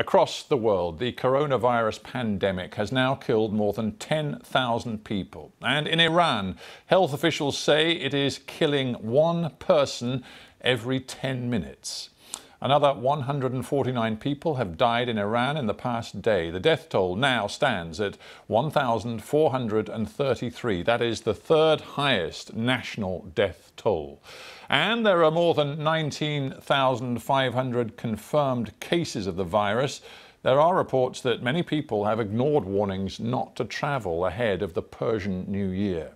Across the world, the coronavirus pandemic has now killed more than 10,000 people. And in Iran, health officials say it is killing one person every 10 minutes. Another 149 people have died in Iran in the past day. The death toll now stands at 1,433. That is the third highest national death toll. And there are more than 19,500 confirmed cases of the virus. There are reports that many people have ignored warnings not to travel ahead of the Persian New Year.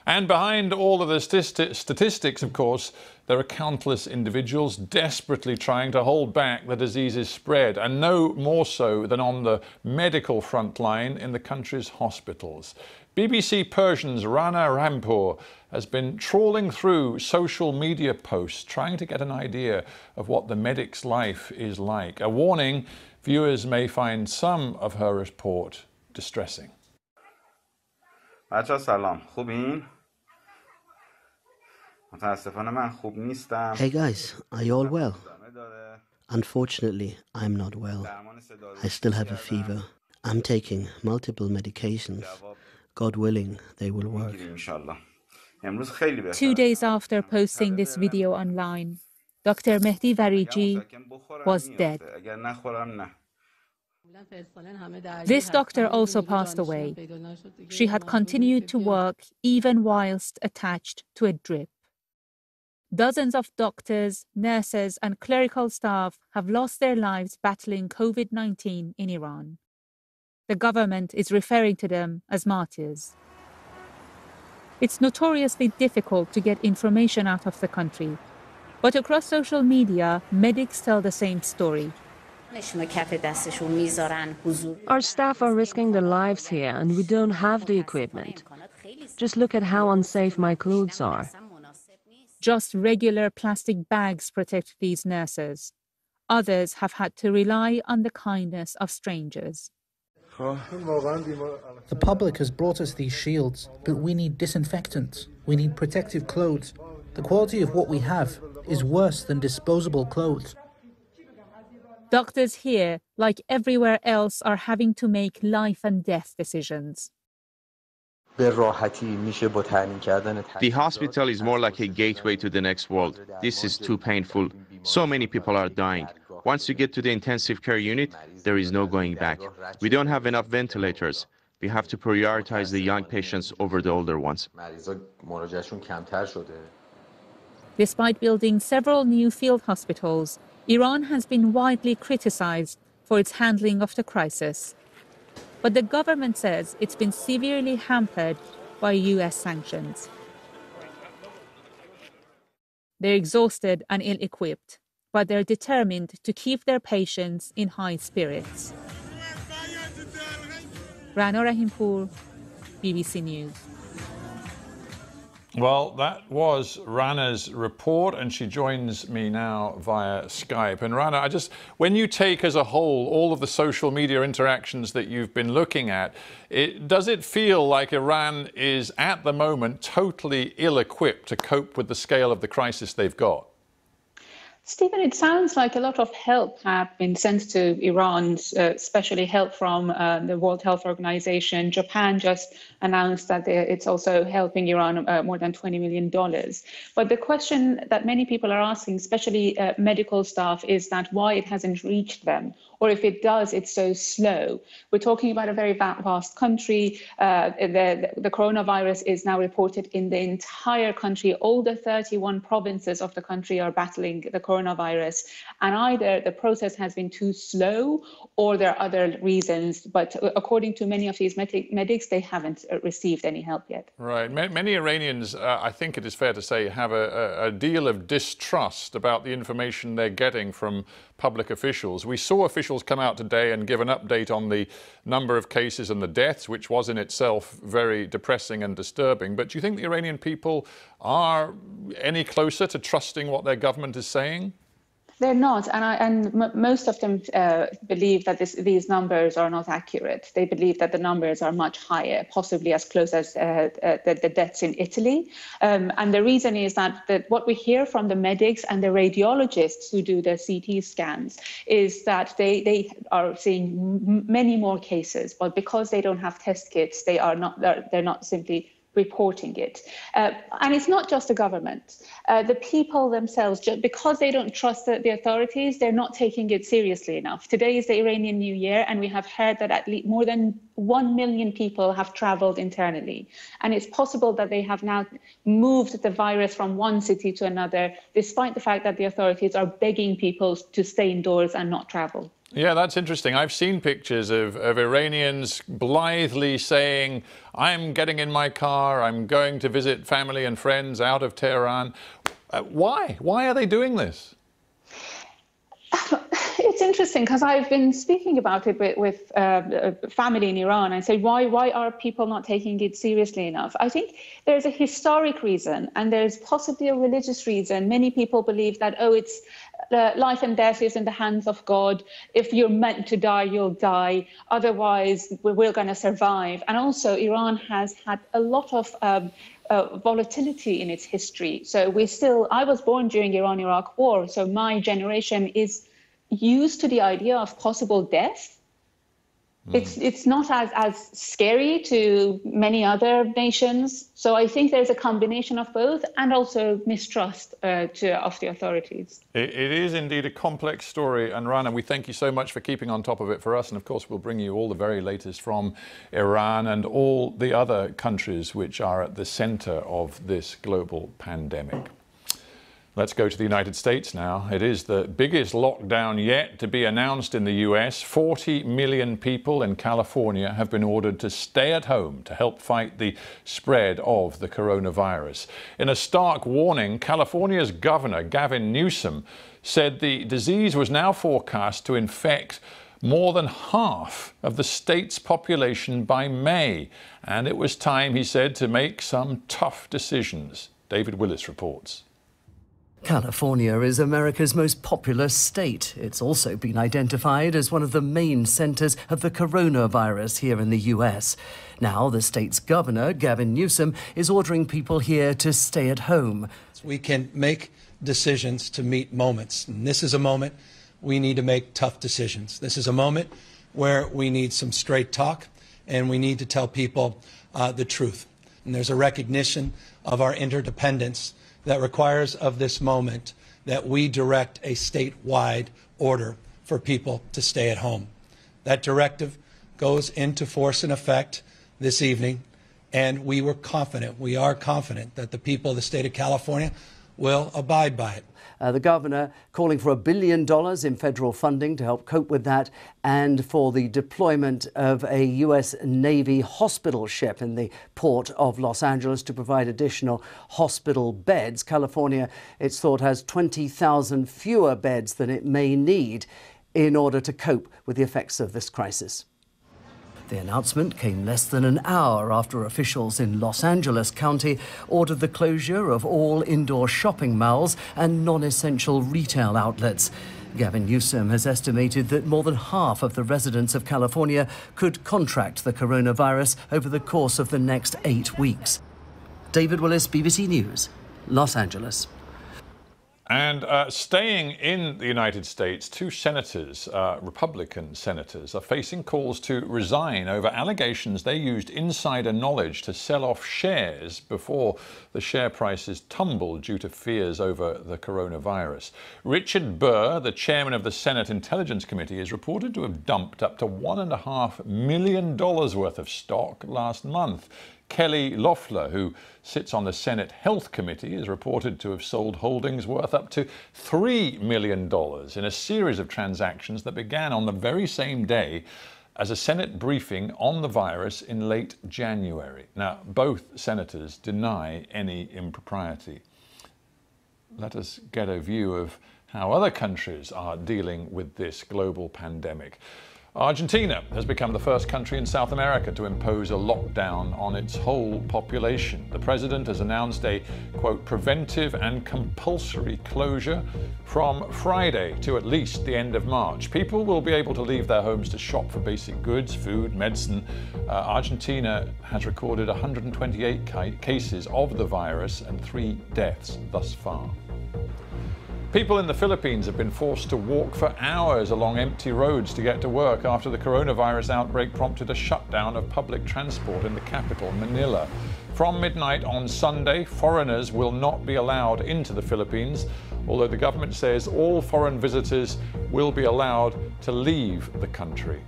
And behind all of the statistics, of course, there are countless individuals desperately trying to hold back the disease's spread, and no more so than on the medical front line in the country's hospitals. BBC Persian's Rana Rampur has been trawling through social media posts, trying to get an idea of what the medic's life is like. A warning, viewers may find some of her report distressing. بچه‌ها سلام خوبین؟ متاسفانه من خوب نیستم. Hey guys, are you all well? Unfortunately, I'm not well. I still have a fever. I'm taking multiple medications. God willing, they will work. 2 days after posting this video online, Dr. Mehdi Variji was dead. This doctor also passed away. She had continued to work even whilst attached to a drip. Dozens of doctors, nurses, and clerical staff have lost their lives battling COVID-19 in Iran. The government is referring to them as martyrs. It's notoriously difficult to get information out of the country, but across social media, medics tell the same story. Our staff are risking their lives here and we don't have the equipment. Just look at how unsafe my clothes are. Just regular plastic bags protect these nurses. Others have had to rely on the kindness of strangers. The public has brought us these shields, but we need disinfectants. We need protective clothes. The quality of what we have is worse than disposable clothes. Doctors here, like everywhere else, are having to make life and death decisions. The hospital is more like a gateway to the next world. This is too painful. So many people are dying. Once you get to the intensive care unit, there is no going back. We don't have enough ventilators. We have to prioritize the young patients over the older ones. Despite building several new field hospitals, Iran has been widely criticized for its handling of the crisis. But the government says it's been severely hampered by US sanctions. They're exhausted and ill-equipped, but they're determined to keep their patients in high spirits. Rana Rahimpur, BBC News. Well, that was Rana's report, and she joins me now via Skype. And Rana, when you take as a whole all of the social media interactions that you've been looking at, does it feel like Iran is at the moment totally ill-equipped to cope with the scale of the crisis they've got? Stephen, it sounds like a lot of help have been sent to Iran, especially help from the World Health Organization. Japan just announced that it's also helping Iran more than $20 million. But the question that many people are asking, especially medical staff, is that why it hasn't reached them, or if it does, it's so slow. We're talking about a very vast country. The coronavirus is now reported in the entire country. All the 31 provinces of the country are battling the coronavirus, and either the process has been too slow or there are other reasons. But according to many of these medics, they haven't received any help yet. Right. Many Iranians, I think it is fair to say, have a deal of distrust about the information they're getting from public officials. We saw officials come out today and give an update on the number of cases and the deaths, which was in itself very depressing and disturbing. But do you think the Iranian people are any closer to trusting what their government is saying? They're not, and most of them believe that these numbers are not accurate. They believe that the numbers are much higher, possibly as close as the deaths in Italy. And the reason is that what we hear from the medics and the radiologists who do the CT scans is that they are seeing many more cases, but because they don't have test kits, they're not simply reporting it. And it's not just the government. The people themselves, because they don't trust the authorities, they're not taking it seriously enough. Today is the Iranian New Year, and we have heard that at least more than 1 million people have traveled internally. And it's possible that they have now moved the virus from one city to another, despite the fact that the authorities are begging people to stay indoors and not travel. Yeah, that's interesting. I've seen pictures of Iranians blithely saying, I'm getting in my car, I'm going to visit family and friends out of Tehran. Why? Why are they doing this? It's interesting because I've been speaking about it with family in Iran. I say, why are people not taking it seriously enough? I think there's a historic reason and there's possibly a religious reason. Many people believe that, it's life and death is in the hands of God. If you're meant to die, you'll die. Otherwise, we're going to survive. And also, Iran has had a lot of volatility in its history. So I was born during Iran-Iraq war. So my generation is used to the idea of possible death. It's not as scary to many other nations. So I think there's a combination of both and also mistrust of the authorities. It is indeed a complex story, and Rana, we thank you so much for keeping on top of it for us. And of course, we'll bring you all the very latest from Iran and all the other countries which are at the center of this global pandemic. Let's go to the United States now. It is the biggest lockdown yet to be announced in the US. 40 million people in California have been ordered to stay at home to help fight the spread of the coronavirus. In a stark warning, California's Governor Gavin Newsom said the disease was now forecast to infect more than half of the state's population by May. And it was time, he said, to make some tough decisions. David Willis reports. California is America's most populous state. It's also been identified as one of the main centres of the coronavirus here in the US. Now, the state's governor, Gavin Newsom, is ordering people here to stay at home. We can make decisions to meet moments. And this is a moment we need to make tough decisions. This is a moment where we need some straight talk and we need to tell people the truth. And there's a recognition of our interdependence that requires of this moment that we direct a statewide order for people to stay at home. That directive goes into force and effect this evening, and we are confident that the people of the state of California will abide by it. The governor calling for $1 billion in federal funding to help cope with that, and for the deployment of a US Navy hospital ship in the port of Los Angeles to provide additional hospital beds. California, it's thought, has 20,000 fewer beds than it may need in order to cope with the effects of this crisis. The announcement came less than an hour after officials in Los Angeles County ordered the closure of all indoor shopping malls and non-essential retail outlets. Gavin Newsom has estimated that more than half of the residents of California could contract the coronavirus over the course of the next 8 weeks. David Willis, BBC News, Los Angeles. And staying in the United States, 2 senators, Republican senators, are facing calls to resign over allegations they used insider knowledge to sell off shares before the share prices tumbled due to fears over the coronavirus. Richard Burr, the chairman of the Senate Intelligence Committee, is reported to have dumped up to $1.5 million worth of stock last month. Kelly Loeffler, who sits on the Senate Health Committee, is reported to have sold holdings worth up to $3 million in a series of transactions that began on the very same day as a Senate briefing on the virus in late January. Now, both senators deny any impropriety. Let us get a view of how other countries are dealing with this global pandemic. Argentina has become the first country in South America to impose a lockdown on its whole population. The president has announced a, quote, preventive and compulsory closure from Friday to at least the end of March. People will be able to leave their homes to shop for basic goods, food, medicine. Argentina has recorded 128 cases of the virus and 3 deaths thus far. People in the Philippines have been forced to walk for hours along empty roads to get to work after the coronavirus outbreak prompted a shutdown of public transport in the capital, Manila. From midnight on Sunday, foreigners will not be allowed into the Philippines, although the government says all foreign visitors will be allowed to leave the country.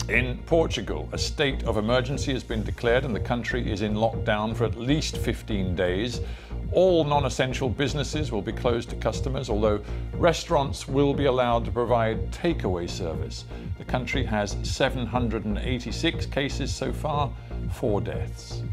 In Portugal, a state of emergency has been declared and the country is in lockdown for at least 15 days. All non-essential businesses will be closed to customers, although restaurants will be allowed to provide takeaway service. The country has 786 cases so far, 4 deaths.